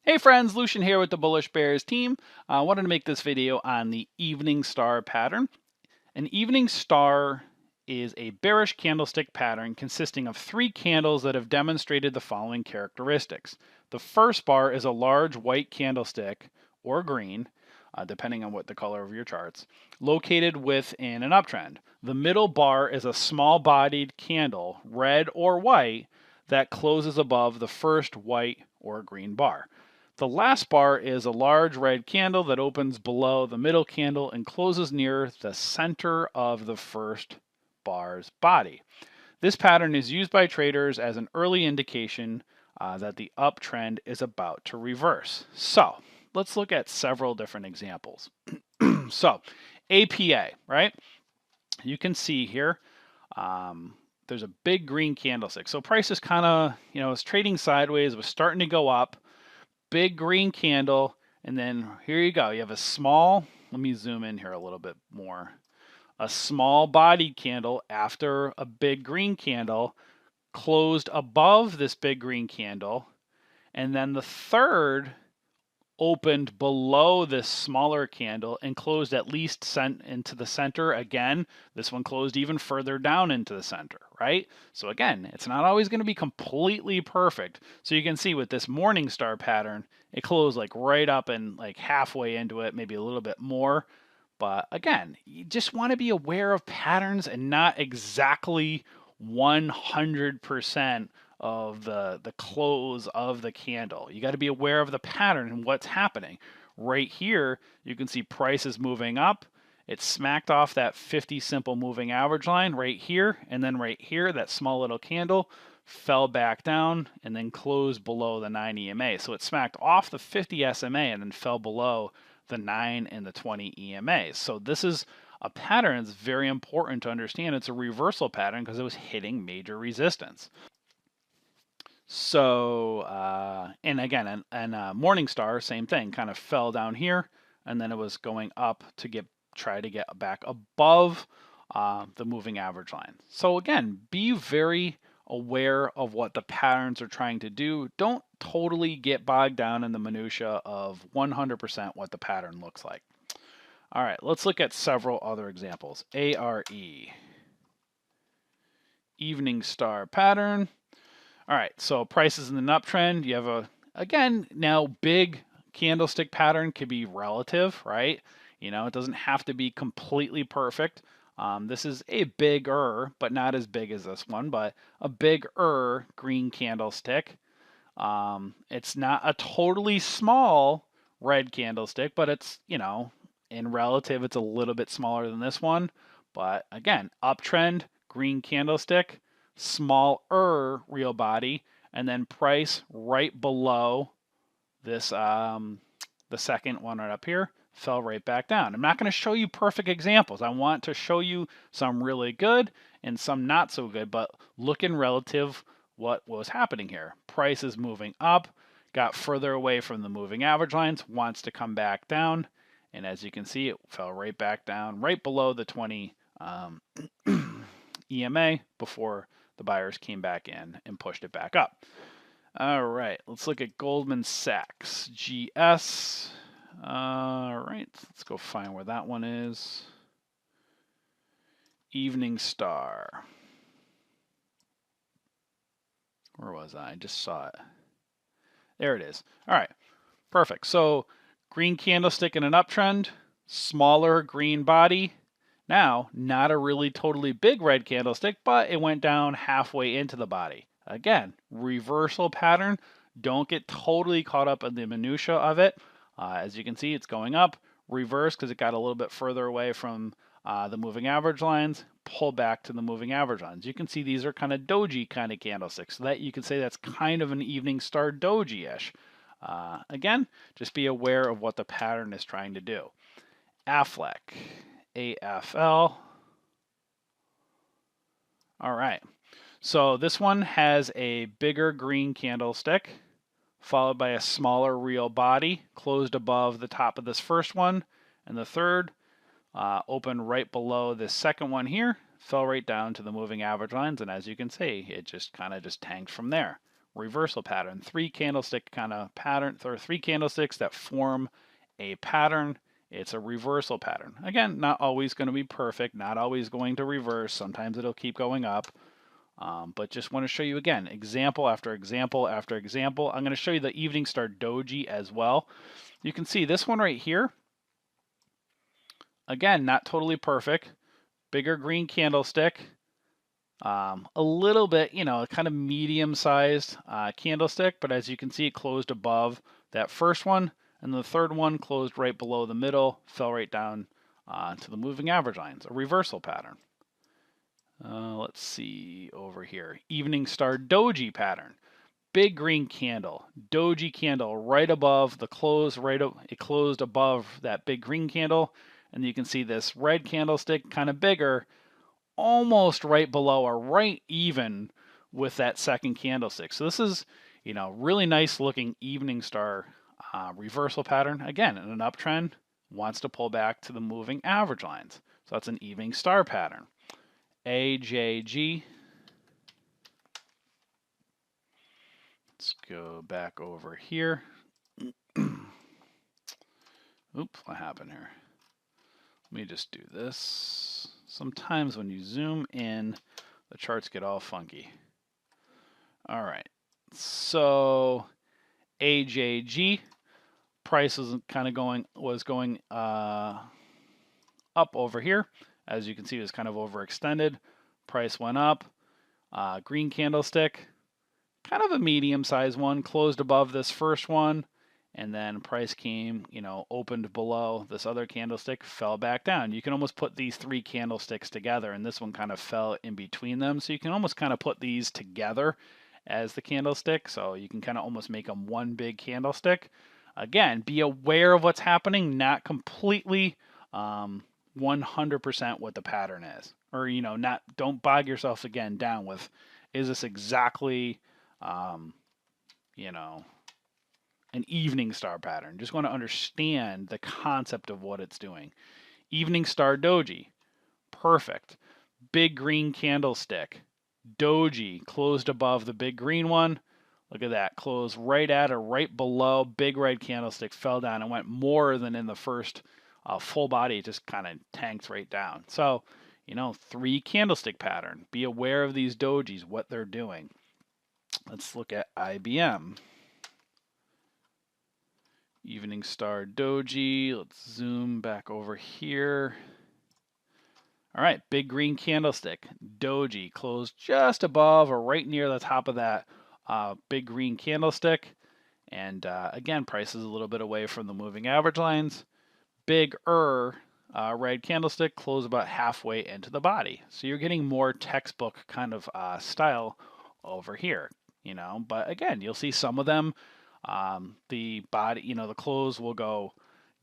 Hey friends, Lucian here with the Bullish Bears team. I wanted to make this video on the evening star pattern. An evening star is a bearish candlestick pattern consisting of three candles that have demonstrated the following characteristics. The first bar is a large white candlestick, or green, depending on what the color of your charts, located within an uptrend. The middle bar is a small-bodied candle, red or white, that closes above the first white or green bar. The last bar is a large red candle that opens below the middle candle and closes near the center of the first bar's body. This pattern is used by traders as an early indication that the uptrend is about to reverse. So let's look at several different examples. So APA, right? You can see here there's a big green candlestick. So price is kind of, it's trading sideways, was starting to go up. Big green candle, and then here you go. You have a small, let me zoom in here a little bit more. A small bodied candle after a big green candle closed above this big green candle, and then the third opened below this smaller candle and closed at least sent into the center again. This one closed even further down into the center, right? So again, it's not always going to be completely perfect. So you can see with this morning star pattern, it closed like right up and like halfway into it, maybe a little bit more. But again, you just want to be aware of patterns and not exactly 100% of the close of the candle. You got to be aware of the pattern and what's happening. Right here, you can see prices moving up. It smacked off that 50 simple moving average line right here, and then right here, that small little candle fell back down and then closed below the 9 EMA. So it smacked off the 50 SMA and then fell below the 9 and the 20 EMA. So this is a pattern that's very important to understand. It's a reversal pattern because it was hitting major resistance. So, and again, and Morningstar, same thing, kind of fell down here, and then it was going up to try to get back above the moving average line. So again, be very aware of what the patterns are trying to do. Don't totally get bogged down in the minutia of 100% what the pattern looks like. All right, let's look at several other examples. ARE, evening star pattern. All right, so prices in an uptrend. You have again, now big candlestick pattern could be relative, right? It doesn't have to be completely perfect. This is a bigger, but not as big as this one, but a bigger green candlestick. It's not a totally small red candlestick, but it's, in relative, it's a little bit smaller than this one. But again, uptrend, green candlestick, smaller real body, and then price right below this, the second one right up here, fell right back down. I'm not going to show you perfect examples. I want to show you some really good and some not so good, but look in relative what was happening here. Price is moving up, got further away from the moving average lines, wants to come back down, and as you can see, it fell right back down, right below the 20 EMA before the buyers came back in and pushed it back up. All right, let's look at Goldman Sachs GS. All right, let's go find where that one is. Evening Star. Where was I? I just saw it. There it is. All right, perfect. So green candlestick in an uptrend, smaller green body. Now, not a really totally big red candlestick, but it went down halfway into the body. Again, reversal pattern. Don't get totally caught up in the minutia of it. As you can see, it's going up, reverse because it got a little bit further away from the moving average lines, pull back to the moving average lines. You can see these are kind of doji kind of candlesticks. So that you can say that's kind of an evening star doji-ish. Again, just be aware of what the pattern is trying to do. AFLEC, AFL. All right. So this one has a bigger green candlestick, followed by a smaller real body, closed above the top of this first one, and the third opened right below this second one here, fell right down to the moving average lines, and as you can see, it just kind of tanked from there. reversal pattern. Three candlestick kind of pattern, or three candlesticks that form a pattern. It's a reversal pattern. Again, not always going to be perfect, not always going to reverse. Sometimes it'll keep going up. But just want to show you again, example after example after example. I'm going to show you the Evening Star Doji as well. You can see this one right here. Again, not totally perfect. Bigger green candlestick. A little bit, kind of medium-sized candlestick, but as you can see, it closed above that first one, and the third one closed right below the middle, fell right down to the moving average lines, a reversal pattern. Let's see over here. Evening Star Doji pattern. Big green candle, Doji candle right above the close, it closed above that big green candle, and you can see this red candlestick kind of bigger, almost right below or right even with that second candlestick. So this is, really nice looking Evening Star reversal pattern. Again, in an uptrend, wants to pull back to the moving average lines. So that's an Evening Star pattern. AJG. Let's go back over here. Oops, what happened here? Let me just do this. Sometimes when you zoom in, the charts get all funky. All right, so AJG price was kind of going up over here. As you can see, it was kind of overextended. Price went up. Green candlestick, kind of a medium-sized one, closed above this first one, and then price came, opened below this other candlestick, fell back down. You can almost put these three candlesticks together, and this one kind of fell in between them. So you can almost kind of put these together as the candlestick. So you can kind of almost make them one big candlestick. Again, be aware of what's happening, not completely 100% what the pattern is. Or, don't bog yourself again down with, is this exactly, an Evening Star pattern? Just want to understand the concept of what it's doing. Evening Star Doji, perfect. Big green candlestick. Doji closed above the big green one. Look at that, closed right at or right below. Big red candlestick fell down and went more than in the first full body. It just kind of tanked right down. So, three candlestick pattern. Be aware of these dojis, what they're doing. Let's look at IBM. Evening Star Doji. Let's zoom back over here. All right, big green candlestick. Doji closed just above or right near the top of that big green candlestick. And again, price is a little bit away from the moving average lines. Big red candlestick closed about halfway into the body. So you're getting more textbook kind of style over here, But again, you'll see some of them, the body, the close will go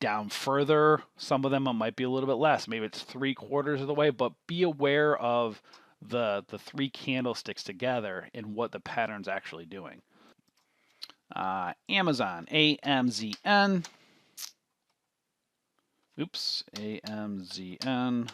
down further. Some of them it might be a little bit less. Maybe it's 3/4 of the way, but be aware of the three candlesticks together and what the pattern's actually doing. Amazon, AMZN. Oops, AMZN.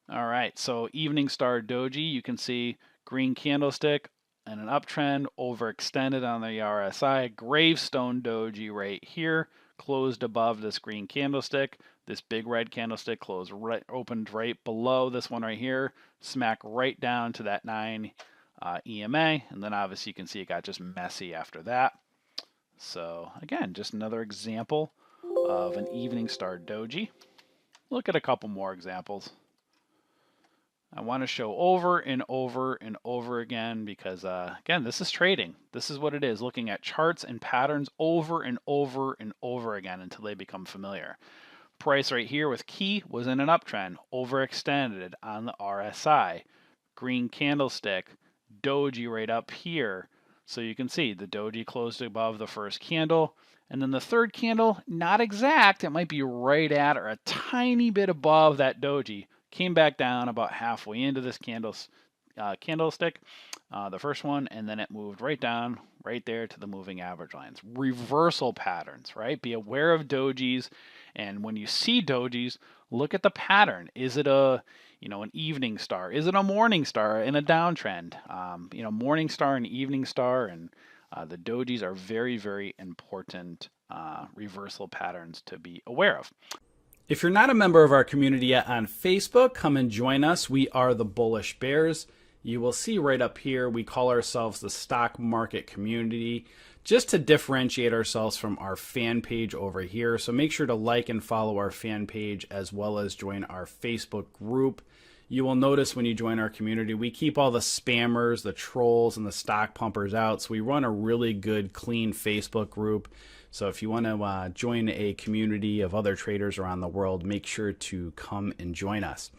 All right, so Evening Star Doji, you can see green candlestick and an uptrend, overextended on the RSI. Gravestone Doji right here, closed above this green candlestick. This big red candlestick opened right below this one right here, smack right down to that 9 EMA, and then obviously you can see it got just messy after that. So again, just another example of an Evening Star Doji. Look at a couple more examples. I want to show over and over and over again because, again, this is trading. This is what it is, looking at charts and patterns over and over and over again until they become familiar. Price right here with key was in an uptrend, overextended on the RSI. Green candlestick, Doji right up here. So you can see the Doji closed above the first candle. And then the third candle, not exact, it might be right at or a tiny bit above that Doji. Came back down about halfway into this candlestick, the first one, and then it moved right down, right there to the moving average lines. Reversal patterns, right? Be aware of dojis, and when you see dojis, look at the pattern. Is it a, an evening star? Is it a morning star in a downtrend? Morning star and evening star, and the dojis are very, very important reversal patterns to be aware of. If you're not a member of our community yet on Facebook, come and join us. We are the Bullish Bears. You will see right up here, we call ourselves the stock market community, just to differentiate ourselves from our fan page over here. So make sure to like and follow our fan page as well as join our Facebook group. You will notice when you join our community, we keep all the spammers, the trolls, and the stock pumpers out. So we run a really good, clean Facebook group. So if you want to join a community of other traders around the world, make sure to come and join us.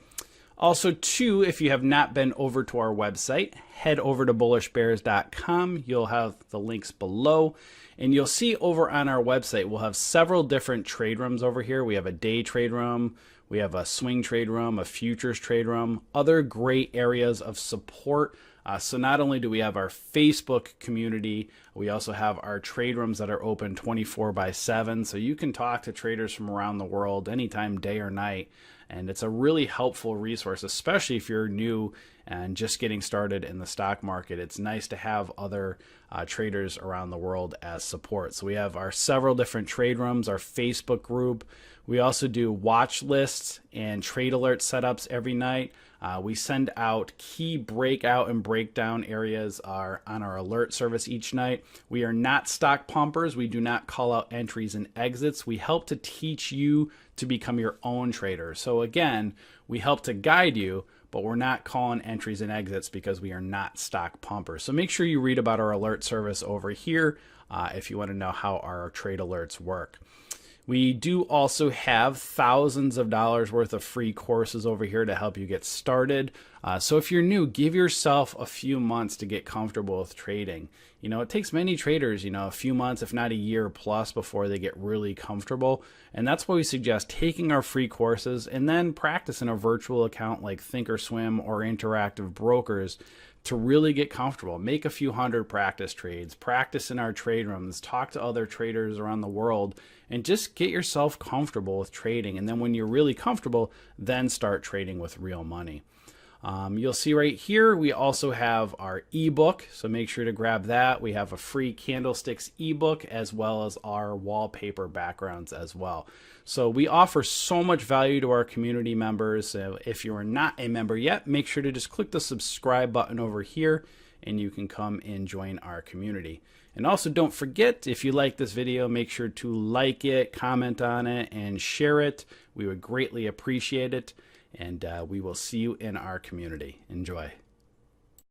Also, too, if you have not been over to our website, head over to bullishbears.com. You'll have the links below. And you'll see over on our website, we'll have several different trade rooms over here. We have a day trade room. We have a swing trade room, a futures trade room, other great areas of support. So not only do we have our Facebook community, we also have our trade rooms that are open 24/7. So you can talk to traders from around the world anytime, day or night. And it's a really helpful resource, especially if you're new and just getting started in the stock market. It's nice to have other traders around the world as support. So we have our several different trade rooms, our Facebook group. We also do watch lists and trade alert setups every night. We send out key breakout and breakdown areas on our alert service each night. We are not stock pumpers. We do not call out entries and exits. We help to teach you to become your own trader. So again, we help to guide you, but we're not calling entries and exits because we are not stock pumpers. So make sure you read about our alert service over here if you want to know how our trade alerts work. We do also have thousands of dollars worth of free courses over here to help you get started. So if you're new, give yourself a few months to get comfortable with trading. It takes many traders, a few months, if not a year plus, before they get really comfortable. And that's why we suggest taking our free courses and then practice in a virtual account like Thinkorswim or Interactive Brokers to really get comfortable. Make a few hundred practice trades, practice in our trade rooms, talk to other traders around the world, and just get yourself comfortable with trading. And then when you're really comfortable, then start trading with real money. You'll see right here, we also have our ebook, so make sure to grab that. We have a free Candlesticks ebook as well as our wallpaper backgrounds as well. So we offer so much value to our community members. So if you are not a member yet, make sure to just click the subscribe button over here and you can come and join our community. And also don't forget, if you like this video, make sure to like it, comment on it, and share it. We would greatly appreciate it. And we will see you in our community. Enjoy.